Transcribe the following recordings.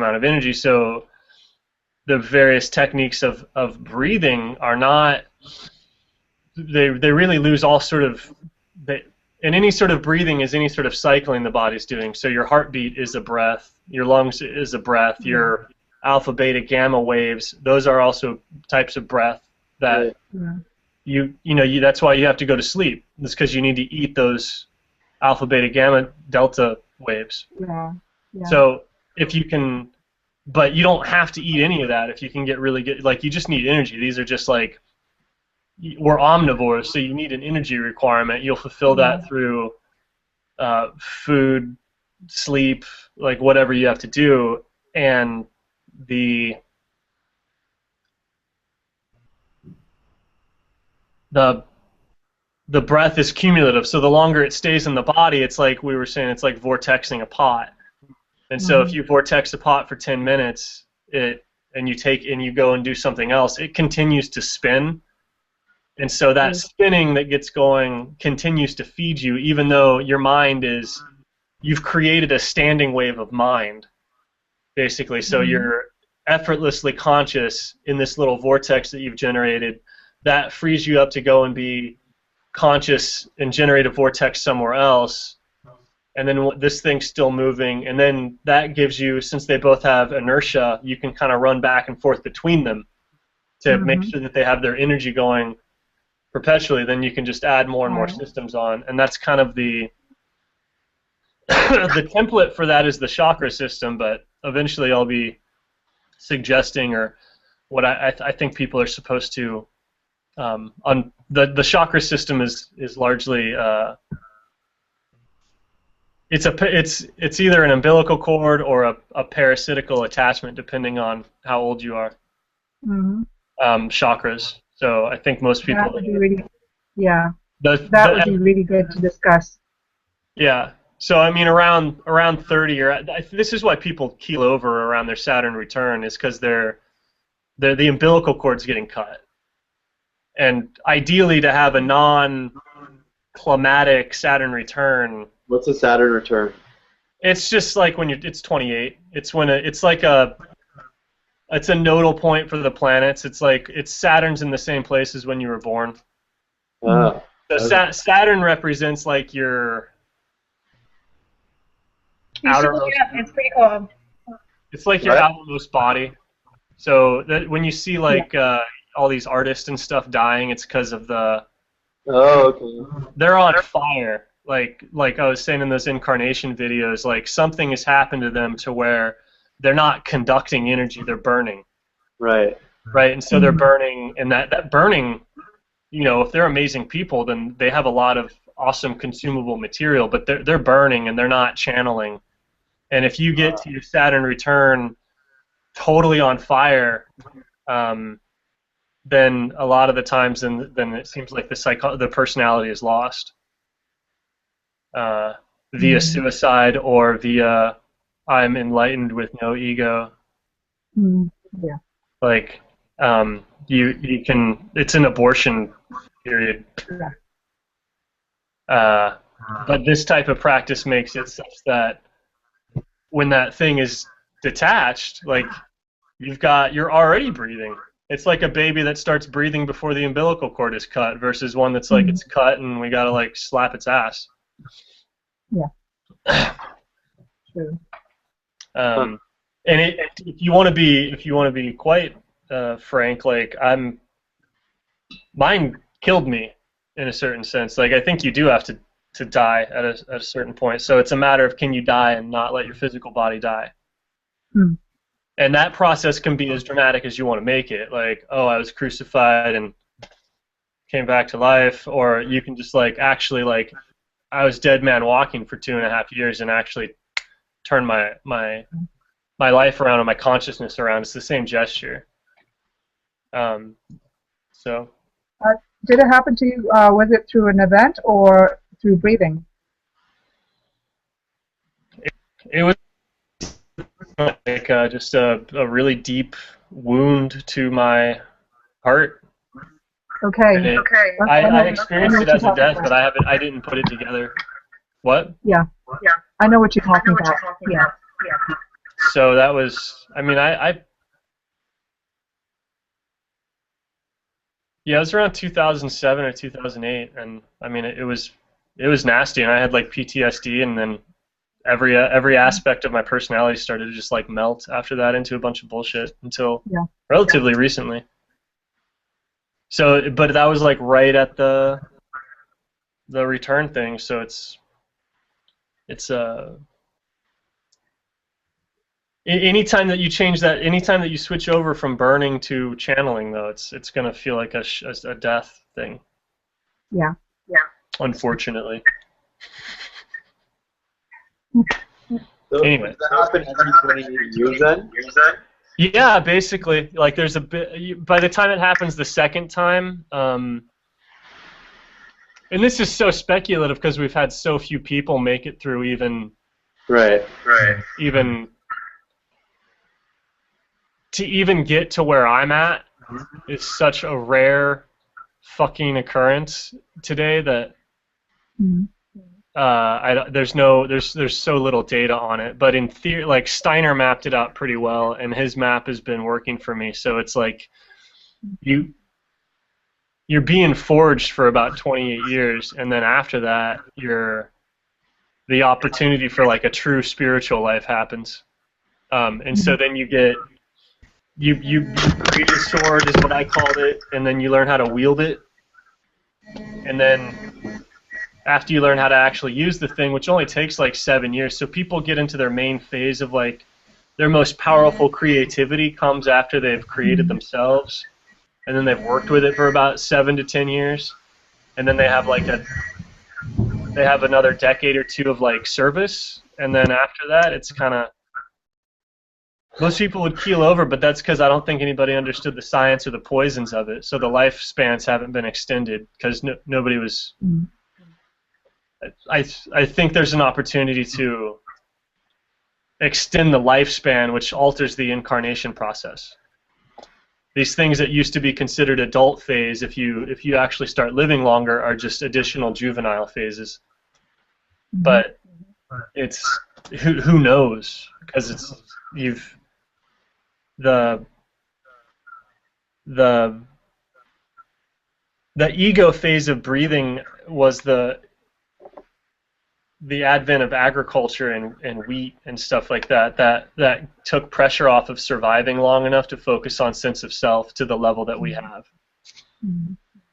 amount of energy. So the various techniques of breathing are not, they really lose all sort of, and any sort of breathing is any sort of cycling the body's doing. So your heartbeat is a breath, your lungs is a breath, your alpha, beta, gamma waves, those are also types of breath that that's why you have to go to sleep. It's because you need to eat those alpha, beta, gamma, delta waves. So if you can, but you don't have to eat any of that if you can get really good, like you just need energy. These are just like, we're omnivores, so you need an energy requirement. You'll fulfill that through food, sleep, like whatever you have to do, and the breath is cumulative. So the longer it stays in the body, it's like we were saying, it's like vortexing a pot. And so if you vortex a pot for 10 minutes, and you go and do something else, it continues to spin. And so that spinning that gets going continues to feed you, even though your mind you've created a standing wave of mind, basically. So you're effortlessly conscious in this little vortex that you've generated. That frees you up to go and be conscious and generate a vortex somewhere else. And then this thing's still moving. And then that gives you, since they both have inertia, you can kind of run back and forth between them to make sure that they have their energy going perpetually. Then you can just add more and more systems on, and that's kind of the the template for that is the chakra system. But eventually, I'll be suggesting, or what I think people are supposed to on the chakra system is largely it's either an umbilical cord or a parasitical attachment, depending on how old you are. Chakras. So I think most people. That would be really, that would be really good to discuss. Yeah. So I mean, around 30, this is why people keel over around their Saturn return, is because the umbilical cord's getting cut, and ideally to have a non-climatic Saturn return. What's a Saturn return? It's just like when it's 28. It's when it's a nodal point for the planets. It's like Saturn's in the same place as when you were born. So Saturn represents like your outermost. It's pretty cool. It's like your outermost body. So that when you see like all these artists and stuff dying, it's because of they're on fire. Like I was saying in those incarnation videos, like something has happened to them to where they're not conducting energy, they're burning. Right. And so they're burning, and that burning, if they're amazing people, then they have a lot of awesome consumable material, but they're burning and they're not channeling. And if you get to your Saturn return totally on fire, then a lot of the times then it seems like the personality is lost via suicide or via I'm enlightened with no ego. Like you can, it's an abortion period. But this type of practice makes it such that when that thing is detached, like you're already breathing. It's like a baby that starts breathing before the umbilical cord is cut versus one that's like it's cut and we gotta like slap its ass. True. And if you want to be quite frank, like mine killed me in a certain sense. Like I think you do have to die at a certain point. So it's a matter of, can you die and not let your physical body die? And that process can be as dramatic as you want to make it. Like, oh, I was crucified and came back to life, or you can just like actually like I was dead man walking for 2.5 years and actually turn my life around and my consciousness around. It's the same gesture. So. Did it happen to you? Was it through an event or through breathing? It was like just a really deep wound to my heart. Okay. I experienced it as a death, but I didn't put it together. What? Yeah. I know what you're talking about. Yeah. So that was, I mean, yeah, it was around 2007 or 2008, and I mean, it was nasty, and I had like PTSD, and then every aspect of my personality started to just like melt after that into a bunch of bullshit until Yeah. relatively recently. So, but that was like right at the return thing, so it's anytime that you change that, anytime that you switch over from burning to channeling, though, it's gonna feel like a death thing, Yeah. unfortunately. So Anyway. does that happen every 20 years then? Yeah, basically, like there's a bit. By the time it happens the second time, and this is so speculative because we've had so few people make it through Right. even to even get to where I'm at is such a rare fucking occurrence today that Mhm. there's so little data on it. But in theory, like Steiner mapped it out pretty well, and his map has been working for me. So it's like you're being forged for about 28 years, and then after that, the opportunity for like a true spiritual life happens. And so then you create a sword is what I called it, and then you learn how to wield it, and then after you learn how to actually use the thing, which only takes like 7 years, so people get into their main phase of like their most powerful creativity comes after they've created themselves, and then they've worked with it for about 7 to 10 years, and then they have another decade or two of like service, and then after that it's kind of most people would keel over, but that's because I don't think anybody understood the science or the poisons of it, so the lifespans haven't been extended because nobody was. I think there's an opportunity to extend the lifespan, which alters the incarnation process. These things that used to be considered adult phase, if you actually start living longer, are just additional juvenile phases. But it's who knows, because it's the ego phase of breathing was the advent of agriculture and wheat and stuff like that took pressure off of surviving long enough to focus on sense of self to the level that we have.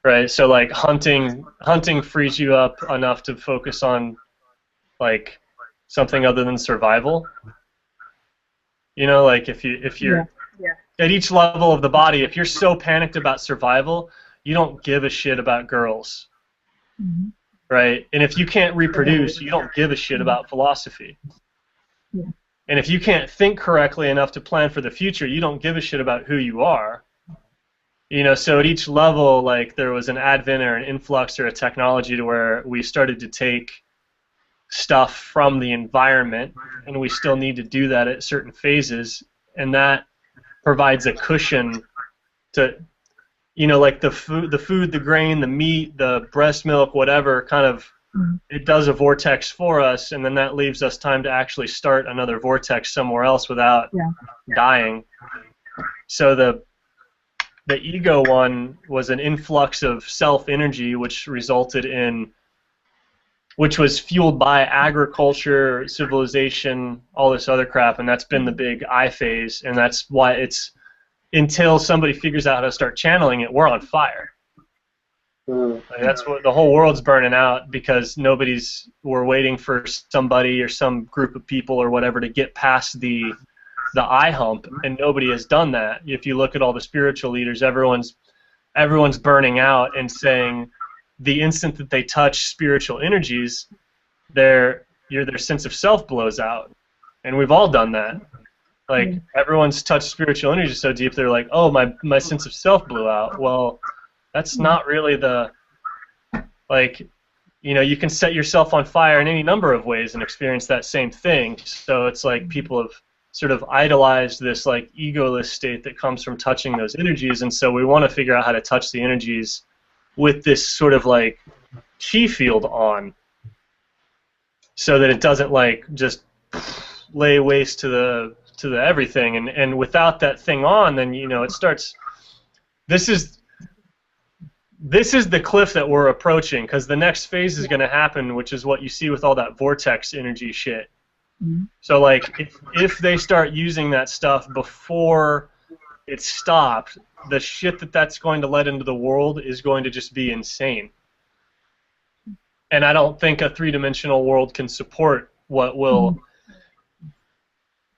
Right? So like hunting frees you up enough to focus on like something other than survival. You know, like if you're at each level of the body, if you're so panicked about survival, you don't give a shit about girls. Right? And if you can't reproduce, you don't give a shit about philosophy. And if you can't think correctly enough to plan for the future, you don't give a shit about who you are. You know, so at each level, like there was an advent or an influx or a technology to where we started to take stuff from the environment, and we still need to do that at certain phases, and that provides a cushion to, you know, like the food, the grain, the meat, the breast milk, whatever, kind of, it does a vortex for us, and then that leaves us time to actually start another vortex somewhere else without dying. So the ego one was an influx of self-energy, which was fueled by agriculture, civilization, all this other crap, and that's been the big I phase, and that's why it's, until somebody figures out how to start channeling it, we're on fire. Like that's what the whole world's burning out, because we're waiting for somebody or some group of people or whatever to get past the I hump, and nobody has done that. If you look at all the spiritual leaders, everyone's burning out and saying the instant that they touch spiritual energies, their sense of self blows out, and we've all done that. Like everyone's touched spiritual energy so deep, they're like, oh, my sense of self blew out. Well, that's not really like, you know, you can set yourself on fire in any number of ways and experience that same thing. So it's like people have sort of idolized this like egoless state that comes from touching those energies, and so we want to figure out how to touch the energies with this sort of like chi field on, so that it doesn't like just lay waste to to the everything, and without that thing on, then it starts. This is the cliff that we're approaching, because the next phase is going to happen, which is what you see with all that vortex energy shit. Mm-hmm. So like if they start using that stuff before it's stopped, the shit that's going to let into the world is going to just be insane. And I don't think a three-dimensional world can support what will.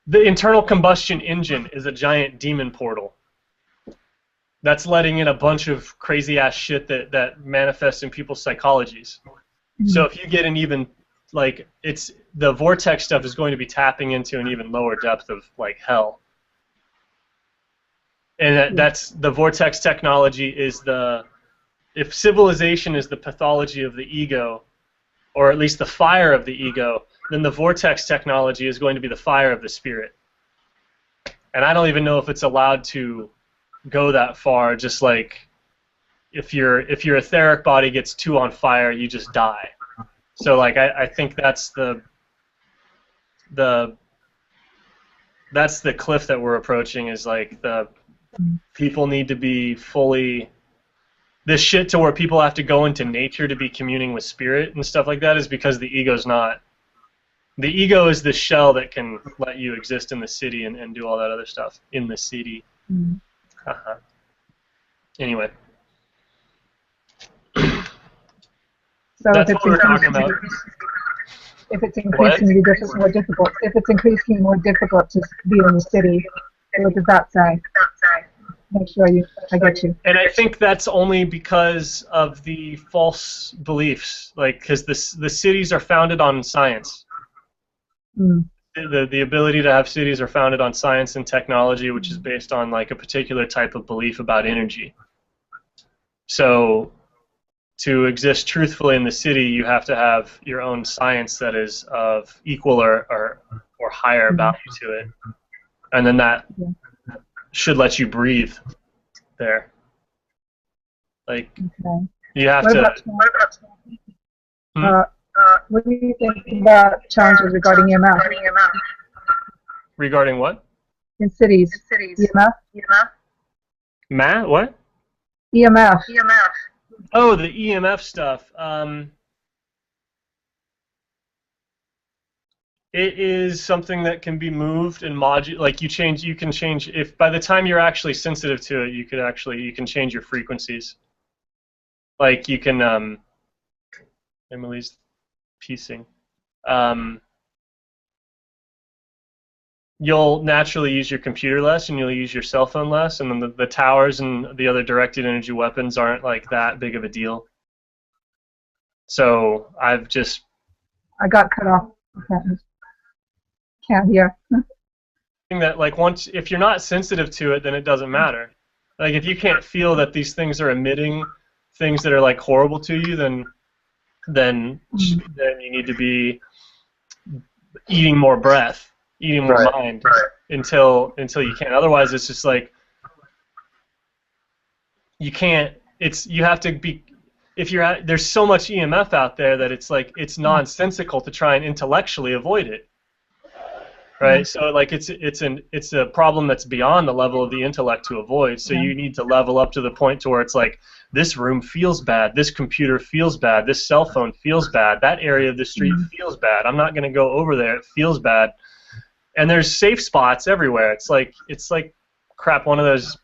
The internal combustion engine is a giant demon portal that's letting in a bunch of crazy-ass shit that manifests in people's psychologies. So if you get an even, like, the vortex stuff is going to be tapping into an even lower depth of, like, hell. And that's the vortex technology is if civilization is the pathology of the ego, or at least the fire of the ego, then the vortex technology is going to be the fire of the spirit. And I don't even know if it's allowed to go that far. Just like if your etheric body gets too on fire, you just die. So like I think that's the cliff that we're approaching, is like the people need to be fully this shit to where people have to go into nature to be communing with spirit and stuff like that, is because the ego's not. The ego is the shell that can let you exist in the city and do all that other stuff in the city. Anyway. So That's what we're talking about. If it's increasingly more difficult, to be in the city, what does that say? Make sure I get you. And I think that's only because of the false beliefs, like because the cities are founded on science. The ability to have cities are founded on science and technology, which is based on like a particular type of belief about energy. So to exist truthfully in the city, you have to have your own science that is of equal or higher value to it, and then that should let you breathe there. Like you have to. What do you think about challenges regarding EMF? Regarding what? In cities. EMF? What? EMF. Oh, the EMF stuff. It is something that can be moved and modulate. Like you can change. If by the time you're actually sensitive to it, you can change your frequencies. Like you can. Emily's piecing. You'll naturally use your computer less, and you'll use your cell phone less, and then the towers and the other directed energy weapons aren't like that big of a deal. So I got cut off. Can't hear. That like if you're not sensitive to it, then it doesn't matter. Like if you can't feel that these things are emitting things that are like horrible to you, then you need to be eating more breath. Eating more mind until you can. Otherwise, it's just like you can't. You have to be. If you're there's so much EMF out there that it's like it's nonsensical to try and intellectually avoid it, right? So like it's a problem that's beyond the level of the intellect to avoid. So you need to level up to the point to where it's like this room feels bad, this computer feels bad, this cell phone feels bad, that area of the street feels bad. I'm not going to go over there. It feels bad. And there's safe spots everywhere. It's like crap. One of those.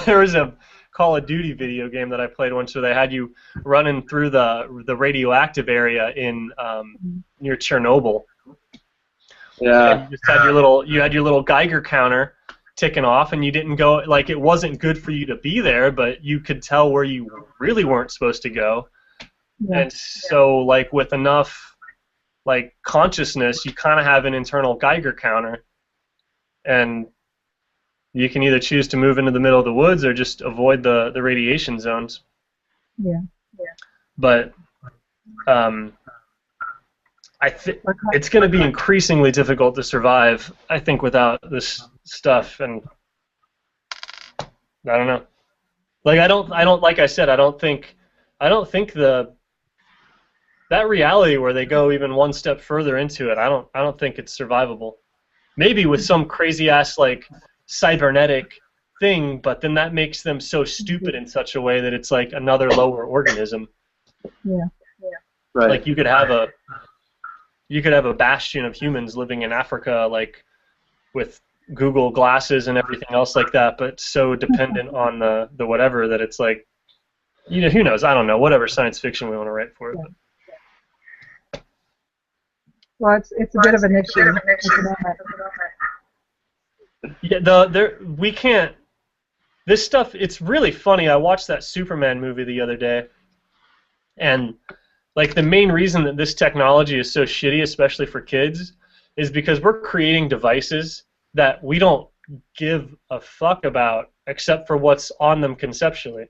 There was a Call of Duty video game that I played once where they had you running through the radioactive area in near Chernobyl. Yeah. And you had your little Geiger counter ticking off, and you didn't go. Like it wasn't good for you to be there, but you could tell where you really weren't supposed to go. And so like with enough like consciousness, you kind of have an internal Geiger counter, and you can either choose to move into the middle of the woods or just avoid the radiation zones. But it's going to be increasingly difficult to survive, I think, without this stuff. And I don't know. Like I don't like I said, I don't think that reality where they go even one step further into it, I don't think it's survivable. maybe with some crazy ass like cybernetic thing, but then that makes them so stupid in such a way that it's like another lower organism. Yeah. Right. Like you could have a bastion of humans living in Africa, like with Google glasses and everything else like that, but so dependent on the whatever that it's like, you know, who knows? I don't know. Whatever science fiction we want to write for it. Yeah. Well, it's a bit of an issue at the moment. Yeah, we can't. This stuff, it's really funny. I watched that Superman movie the other day, and like the main reason that this technology is so shitty, especially for kids, is because we're creating devices that we don't give a fuck about except for what's on them conceptually.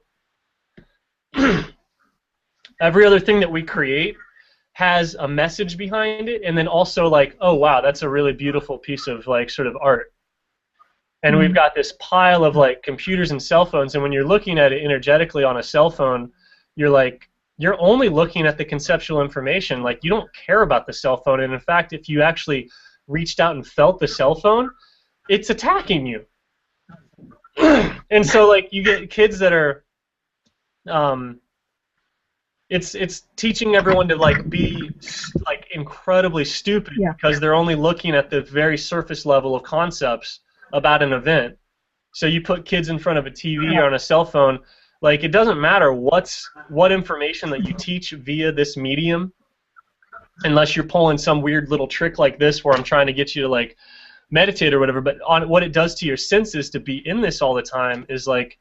Every other thing that we create has a message behind it, and then also like, oh wow, that's a really beautiful piece of like sort of art. And we've got this pile of like computers and cell phones, and when you're looking at it energetically on a cell phone, you're only looking at the conceptual information. Like you don't care about the cell phone, and in fact, if you actually reached out and felt the cell phone, it's attacking you. And so like you get kids that are, it's teaching everyone to like be like incredibly stupid because they're only looking at the very surface level of concepts about an event. So you put kids in front of a TV or on a cell phone, like it doesn't matter what information that you teach via this medium, unless you're pulling some weird little trick like this where I'm trying to get you to like meditate or whatever. But on what it does to your senses to be in this all the time is like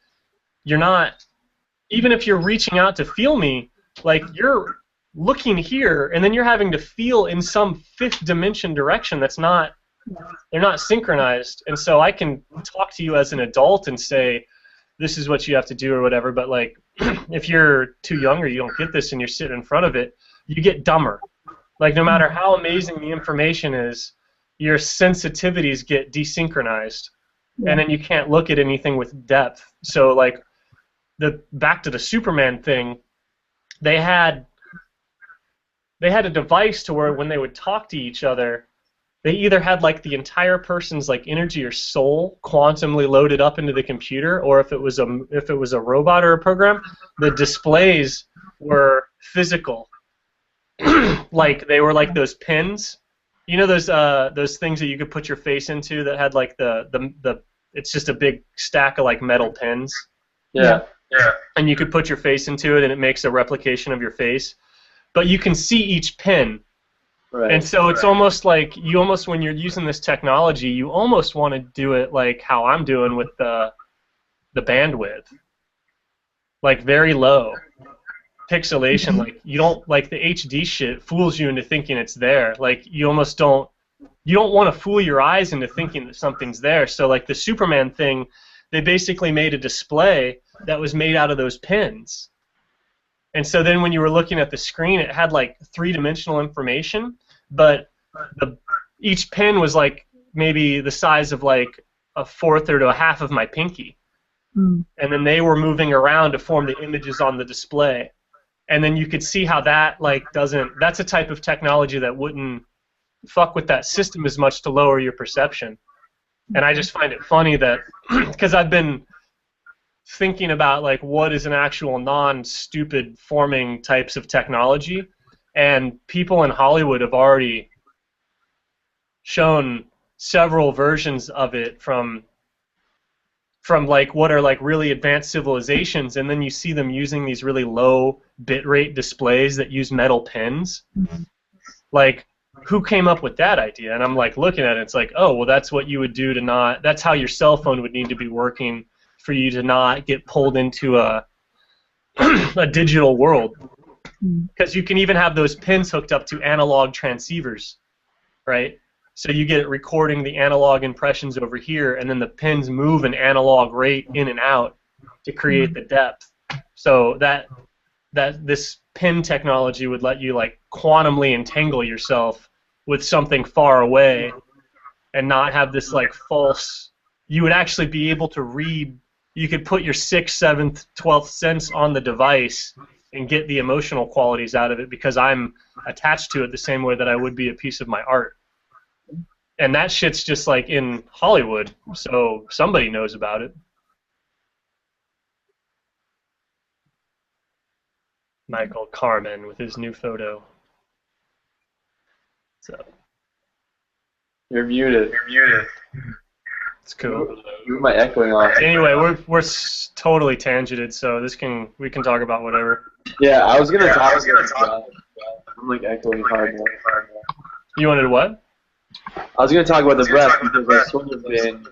you're not, even if you're reaching out to feel me, like you're looking here and then you're having to feel in some fifth dimension direction that's not, they're not synchronized. And so I can talk to you as an adult and say, this is what you have to do or whatever, but like if you're too young or you don't get this and you're sitting in front of it, you get dumber. Like no matter how amazing the information is, your sensitivities get desynchronized, and then you can't look at anything with depth. So like back to the Superman thing, they had a device to where when they would talk to each other, they either had like the entire person's like energy or soul quantumly loaded up into the computer, or if it was a robot or a program, the displays were physical. Like they were like those pins, you know, those things that you could put your face into that had like the it's just a big stack of like metal pins. Yeah. And you could put your face into it and it makes a replication of your face, but you can see each pin. Right. And so it's almost like when you're using this technology, you almost want to do it like how I'm doing with the bandwidth, like very low pixelation. Like you don't, like the HD shit fools you into thinking it's there. Like you almost don't want to fool your eyes into thinking that something's there. So like the Superman thing, they basically made a display that was made out of those pins. And so then when you were looking at the screen, it had like three-dimensional information, but each pin was like maybe the size of like a fourth or to a half of my pinky. And then they were moving around to form the images on the display. And then you could see how that like that's a type of technology that wouldn't fuck with that system as much to lower your perception. And I just find it funny that, because I've been thinking about like what is an actual non-stupid forming types of technology, and people in Hollywood have already shown several versions of it from like what are like really advanced civilizations, and then you see them using these really low bitrate displays that use metal pins. Like, who came up with that idea? And I'm like looking at it, it's like, oh well, that's what you would do to not, that's how your cell phone would need to be working for you to not get pulled into a digital world, because you can even have those pins hooked up to analog transceivers, right? So you get it recording the analog impressions over here, and then the pins move an analog rate in and out to create the depth. So that this pin technology would let you like quantumly entangle yourself with something far away and not have this like false, you would actually be able to read, you could put your 6th, 7th, 12th sense on the device and get the emotional qualities out of it because I'm attached to it the same way that I would be a piece of my art. And that shit's just like in Hollywood, so somebody knows about it. Michael Carmen with his new photo. So You're muted. it's cool. Move my echoing off. Anyway, we're totally tangented, so we can talk about whatever. Yeah, I was gonna talk about. I'm like echoing hard now. You wanted what? I was gonna talk about the breath because I've sort of been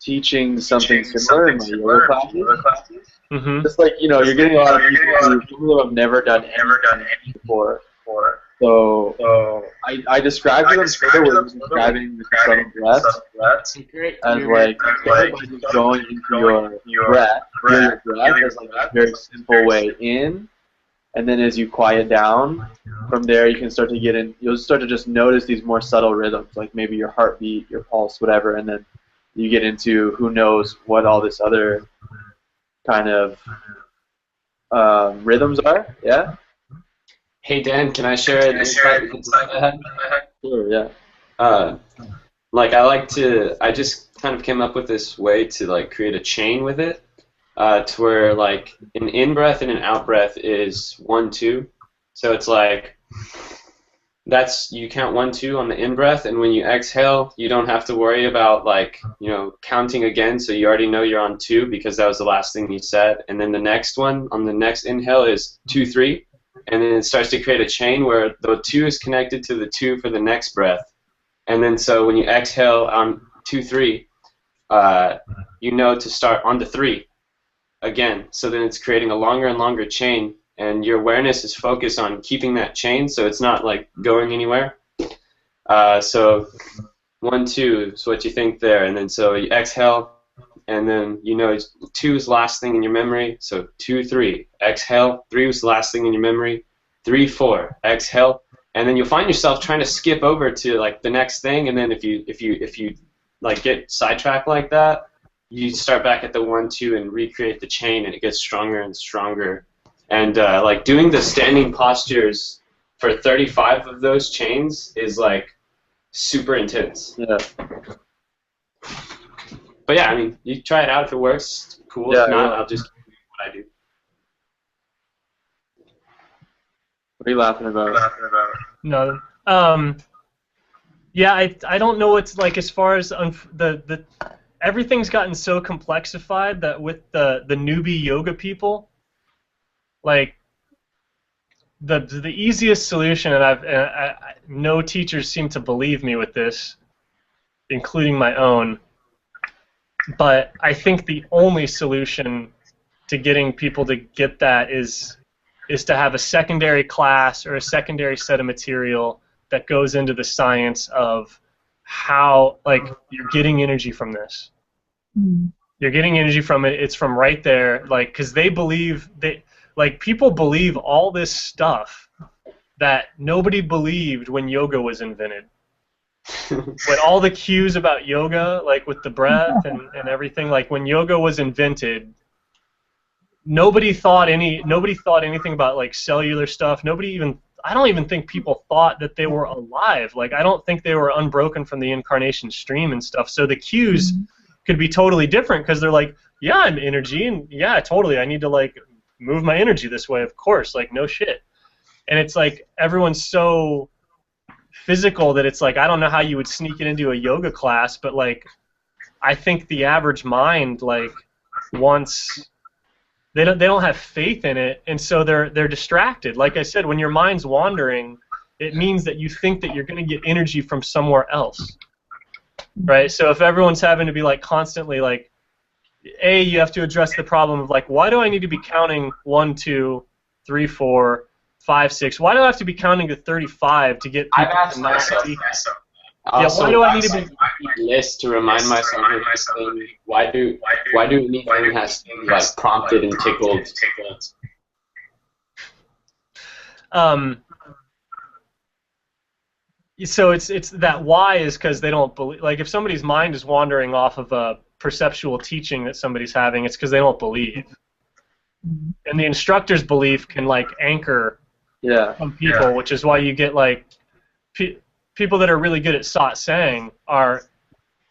teaching something similar in my yoga classes. Mm-hmm. Just like, you're getting a lot of people who have never done anything before. So I described to them further when I was describing the subtle breaths as like just going into your breath, feel your breath as like a very simple way in, and then as you quiet down, from there you can start to get in. You'll start to just notice these more subtle rhythms, like maybe your heartbeat, your pulse, whatever, and then you get into who knows what all this other kind of rhythms are. Yeah. Hey Dan, can I share an insight I had? Sure. Yeah. I just kind of came up with this way to like create a chain with it, to where like an in breath and an out breath is 1, 2. So it's like you count 1, 2 on the in breath, and when you exhale, you don't have to worry about like counting again. So you already know you're on 2 because that was the last thing you said, and then the next one on the next inhale is 2, 3. And then it starts to create a chain where the 2 is connected to the 2 for the next breath. And then so when you exhale on 2, 3, to start on the 3 again. So then it's creating a longer and longer chain, and your awareness is focused on keeping that chain so it's not like going anywhere. So 1, 2 is what you think there. And then so you exhale, and then 2 is the last thing in your memory, so 2, 3, exhale. 3 was the last thing in your memory. 3, 4, exhale, and then you'll find yourself trying to skip over to like the next thing, and then if you like get sidetracked like that, you start back at the 1, 2 and recreate the chain, and it gets stronger and stronger. And like doing the standing postures for 35 of those chains is like super intense. Yeah. But yeah, I mean, you try it out. If it works, cool. Yeah, if not, yeah. I'll just do what I do. What are you laughing about? No. Yeah, I don't know what's like as far as the everything's gotten so complexified that with the newbie yoga people, like the easiest solution, and no teachers seem to believe me with this, including my own. But I think the only solution to getting people to get that is to have a secondary class or a secondary set of material that goes into the science of how, like, you're getting energy from this. Mm. You're getting energy from it. It's from right there, like, because people believe all this stuff that nobody believed when yoga was invented. When all the cues about yoga, like with the breath and everything, like when yoga was invented, nobody thought anything about like cellular stuff. I don't even think people thought that they were alive. Like, I don't think they were unbroken from the incarnation stream and stuff. So the cues could be totally different because they're like, yeah, I'm energy, and yeah, totally, I need to like move my energy this way, of course, like no shit. And it's like everyone's so physical that it's like, I don't know how you would sneak it into a yoga class, but like I think the average mind like wants, they don't have faith in it, and so they're distracted. Like I said, when your mind's wandering, it means that you think that you're going to get energy from somewhere else, right? So if everyone's having to be like constantly like, you have to address the problem of like, why do I need to be counting 1, 2, 3, 4, 5, 6? Why do I have to be counting to 35 to get people I've asked to myself. Yeah, why do I need to be list to remind myself of this thing? Why do anything has to be like prompted and tickled? So it's that why is because they don't believe. Like if somebody's mind is wandering off of a perceptual teaching that somebody's having, it's because they don't believe. And the instructor's belief can like anchor some people, which is why you get like people that are really good at satsang are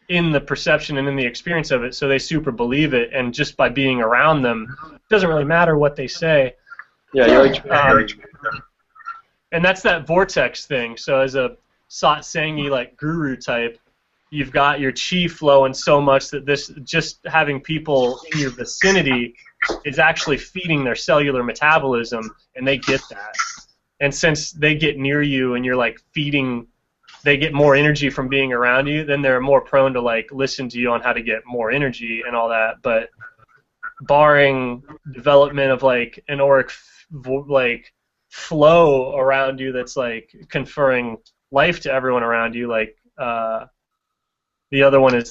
in the perception and in the experience of it, so they super believe it, and just by being around them, it doesn't really matter what they say. Yeah, you're like and that's that vortex thing. So as a satsangi like guru type, you've got your chi flowing so much that this just having people in your vicinity is actually feeding their cellular metabolism, and they get that. And since they get near you and you're like feeding, they get more energy from being around you, then they're more prone to like listen to you on how to get more energy and all that. But barring development of like an auric like flow around you that's like conferring life to everyone around you, like the other one is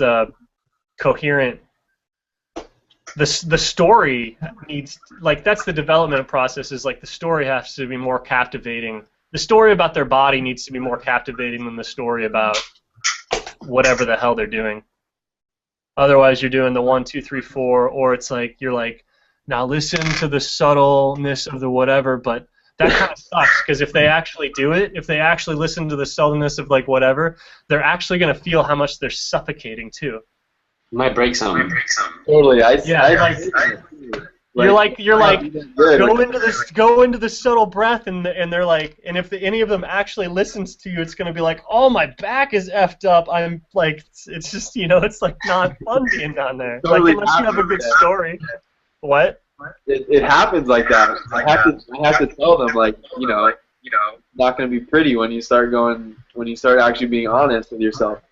coherent. The story needs, like, that's the development process, is like the story has to be more captivating. The story about their body needs to be more captivating than the story about whatever the hell they're doing. Otherwise, you're doing the 1, 2, 3, 4, or it's like you're like, now listen to the subtleness of the whatever. But that kind of sucks, because if they actually do it, if they actually listen to the subtleness of like whatever, they're actually going to feel how much they're suffocating too. Might break something. totally. You're like go into the subtle breath, and they're like, and if any of them actually listens to you, it's gonna be like, oh, my back is effed up. I'm like, it's just, it's like not fun being down there. Totally, like, unless you have a good story. What? It happens like that. I have to tell them, like, not gonna be pretty when you start actually being honest with yourself.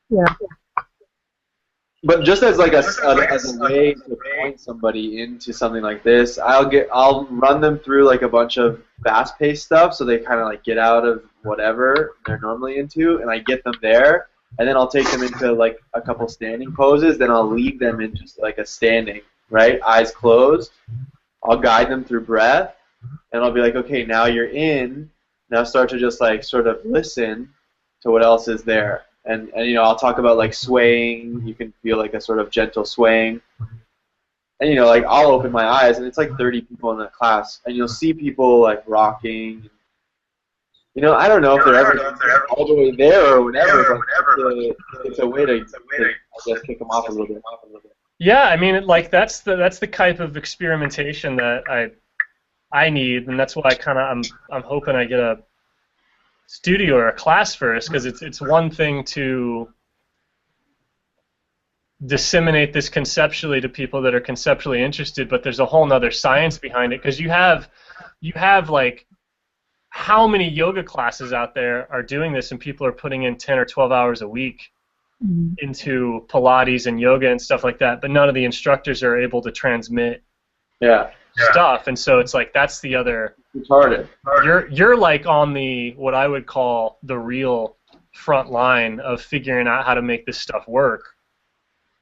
Yeah. But just as like as a way to point somebody into something like this, I'll run them through like a bunch of fast-paced stuff, so they kind of like get out of whatever they're normally into, and I get them there, and then I'll take them into like a couple standing poses, then I'll leave them in just like a standing, right, eyes closed. I'll guide them through breath, and I'll be like, okay, now you're in. Now start to just like sort of listen to what else is there. And I'll talk about like swaying. You can feel like a sort of gentle swaying. And like I'll open my eyes, and it's like 30 people in the class, and you'll see people like rocking. I don't know if they're ever all the way there or whatever, but it's a way to I guess kick them off a little bit. Yeah, I mean, that's the type of experimentation that I need, and that's why I'm hoping I get a studio or a class first, because it's one thing to disseminate this conceptually to people that are conceptually interested, but there's a whole nother science behind it, because you have like, how many yoga classes out there are doing this, and people are putting in 10 or 12 hours a week into Pilates and yoga and stuff like that, but none of the instructors are able to transmit stuff, and so it's like that's the other. Retarded. You're like on the, what I would call, the real front line of figuring out how to make this stuff work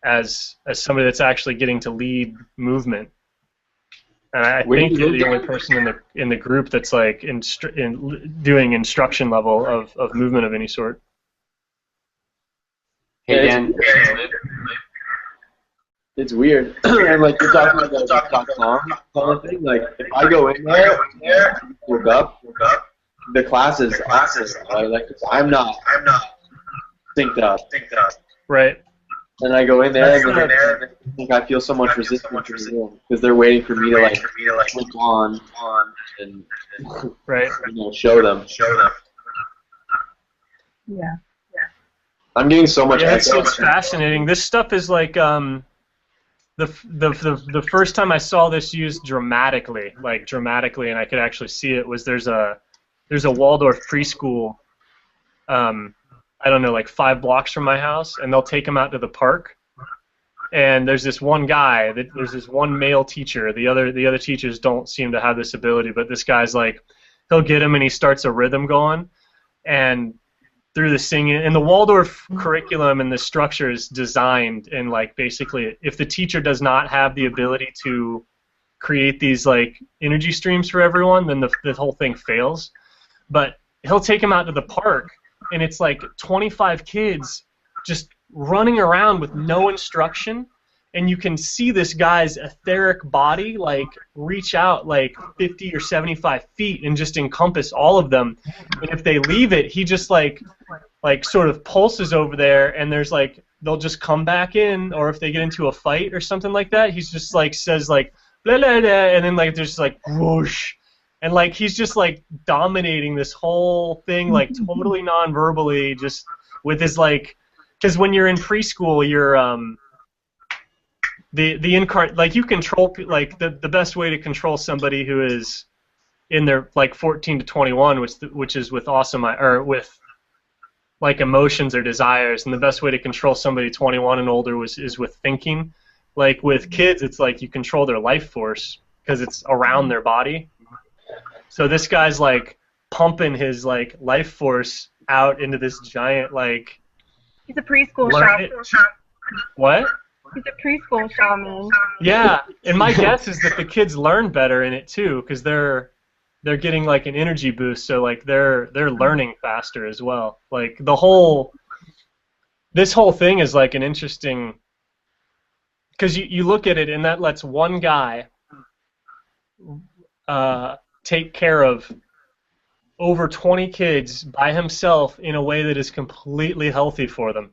as somebody that's actually getting to lead movement. And I think you're the only person in the group that's like doing instruction level of movement of any sort. Hey Dan. It's weird. And like you're talking about the .com kind of thing. Like if I go in there, look up, the class is awesome. Like I'm not synced up. Right. And I go in there, and I think I feel so much resistance because they're waiting for me to like click on and right. Show them. Yeah. I'm getting so much. Yeah, it's fascinating. This stuff is like the first time I saw this used dramatically, and I could actually see it, was there's a Waldorf preschool, I don't know, like 5 blocks from my house, and they'll take them out to the park, and there's this one guy, there's this one male teacher, the other teachers don't seem to have this ability, but this guy's like, he'll get him and he starts a rhythm going, and through the singing, and the Waldorf curriculum and the structure is designed, and like basically if the teacher does not have the ability to create these like energy streams for everyone, then the whole thing fails. But he'll take him out to the park, and it's like 25 kids just running around with no instruction, and you can see this guy's etheric body like reach out like 50 or 75 feet and just encompass all of them. And if they leave it, he just like sort of pulses over there, and there's like they'll just come back in, or if they get into a fight or something like that, he's just like says like blah, blah, blah, and then like there's just like whoosh, and like he's just like dominating this whole thing like totally non-verbally, just with his like, because when you're in preschool, you're like you control like the best way to control somebody who is in their like 14 to 21, which is with or with like emotions or desires, and the best way to control somebody 21 and older is with thinking. Like with kids, it's like you control their life force because it's around their body. So this guy's like pumping his like life force out into this giant like. He's a preschool shaman. What? He's a preschool shaman. Yeah, and my guess is that the kids learn better in it too, because they're getting like an energy boost, so like they're learning faster as well. Like this whole thing is like an interesting, because you look at it and that lets one guy take care of over 20 kids by himself in a way that is completely healthy for them.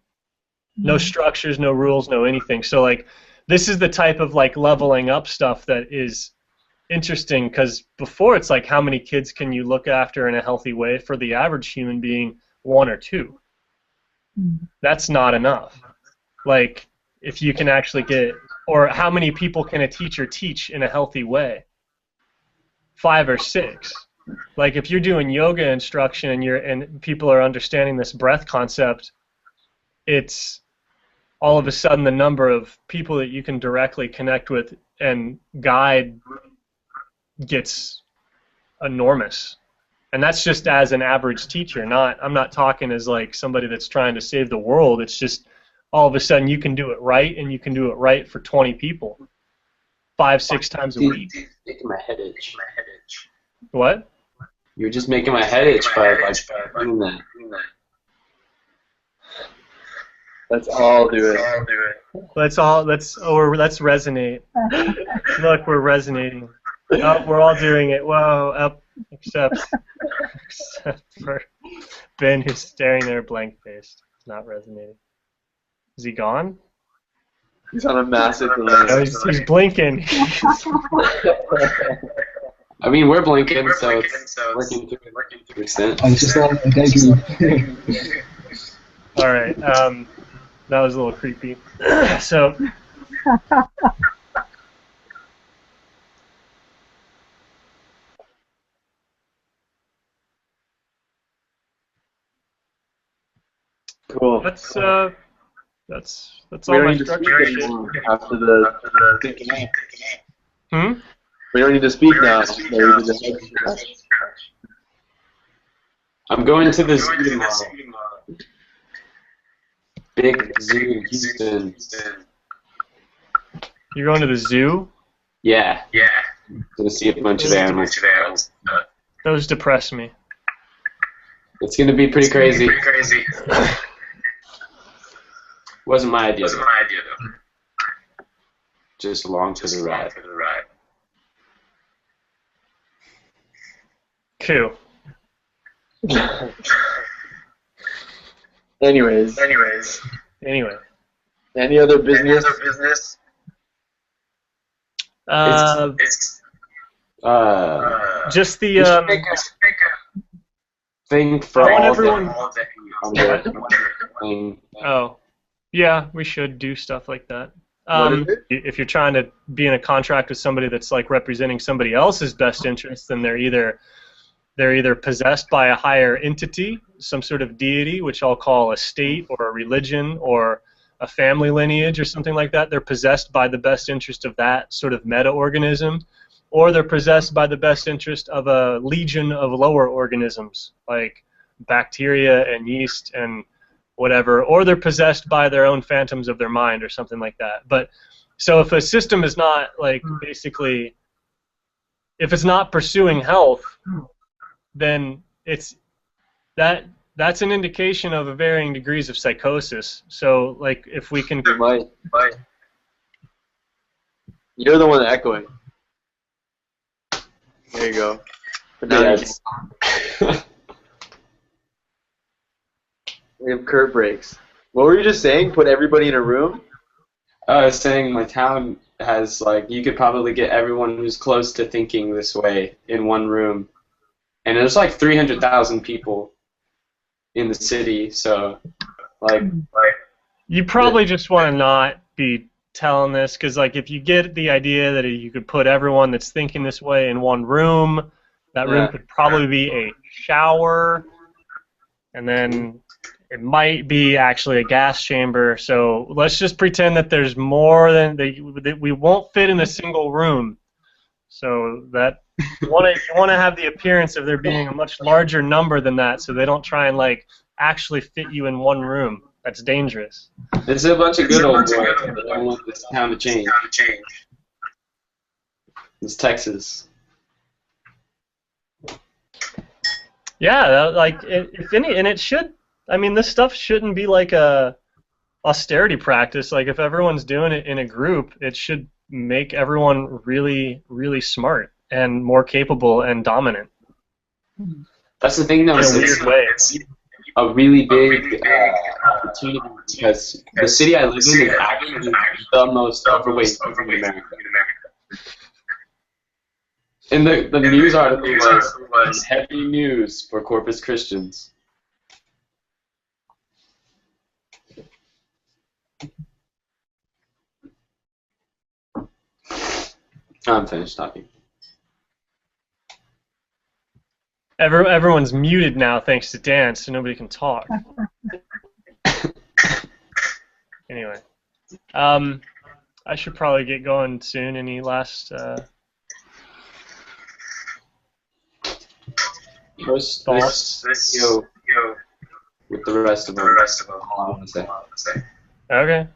No structures, no rules, no anything. So like this is the type of like leveling up stuff that is interesting, because before it's like how many kids can you look after in a healthy way? For the average human being, 1 or 2. That's not enough. Like if you can actually get, or how many people can a teacher teach in a healthy way? 5 or 6. Like if you're doing yoga instruction and people are understanding this breath concept, it's all of a sudden the number of people that you can directly connect with and guide gets enormous. And that's just as an average teacher. I'm not talking as like somebody that's trying to save the world. It's just all of a sudden you can do it right, and you can do it right for 20 people 5-6 times a week. Making my head itch. What? You're just making my head itch by doing that. Let's all do it. Let's resonate. Look, we're resonating. Oh, we're all doing it. Whoa, up, except for Ben, who's staring there blank-faced. It's not resonating. Is he gone? He's on a massive delay. No, he's blinking. I mean, we're blinking, so it's working to an extent. I was just on a daydream. All right. That was a little creepy. So. Cool. That's all my structure shit. After the thinking. Hmm? We don't need to speak now. I'm going to the zoo tomorrow. Big zoo in Houston. You're going to the zoo? Yeah. Gonna see a bunch of animals. Those depress me. It's gonna be pretty crazy. Wasn't my idea though. Just along for the ride. Cool. Anyways. Anyway. Any other business? Just the thing for I want all everyone. thing. Oh, yeah, we should do stuff like that. What is it? If you're trying to be in a contract with somebody that's like representing somebody else's best interest, then they're either possessed by a higher entity, some sort of deity, which I'll call a state or a religion or a family lineage or something like that. They're possessed by the best interest of that sort of meta-organism, or they're possessed by the best interest of a legion of lower organisms like bacteria and yeast and whatever, or they're possessed by their own phantoms of their mind or something like that. But so if a system is not like basically, if it's not pursuing health, then that's an indication of a varying degrees of psychosis. So like if we can You're the one echoing. There you go. But now Yes. we have curb breaks. What were you just saying? Put everybody in a room? I was saying my town has, like, you could probably get everyone who's close to thinking this way in one room. And there's like 300,000 people in the city, so, like... You probably just want to not be telling this, because like if you get the idea that you could put everyone that's thinking this way in one room, that room could probably be a shower, and then it might be actually a gas chamber. So let's just pretend that there's more than that we won't fit in a single room. So that you want to have the appearance of there being a much larger number than that, so they don't try and like actually fit you in one room. That's dangerous. It's a bunch of good old boys that don't want this town to change. It's Texas. Yeah, like if any, and it should. I mean, this stuff shouldn't be like a austerity practice. Like if everyone's doing it in a group, it should make everyone really, really smart and more capable and dominant. That's the thing, though. In a weird way. It's a really big opportunity because the city I live in is actually the most overweight city in America. And the news article was heavy news for Corpus Christians. I'm finished talking. Everyone's muted now thanks to Dan, so nobody can talk. Anyway, I should probably get going soon. Any last thoughts? This video with the rest of them. All I want to say. Okay.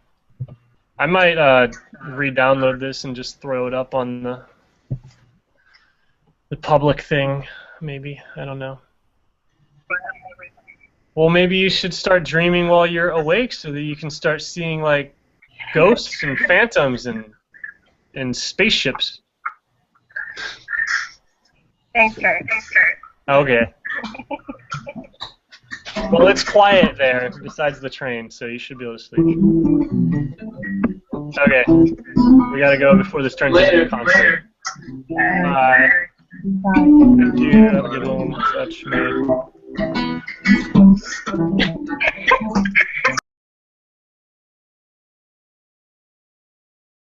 I might re-download this and just throw it up on the public thing. Maybe. I don't know. Well, maybe you should start dreaming while you're awake so that you can start seeing, like, ghosts and phantoms and spaceships. Thanks, Kurt. Okay. Well, it's quiet there besides the train, so you should be able to sleep. Okay. We gotta go before this turns into a concert. Bye. Thank you. Have a good one. Touch me.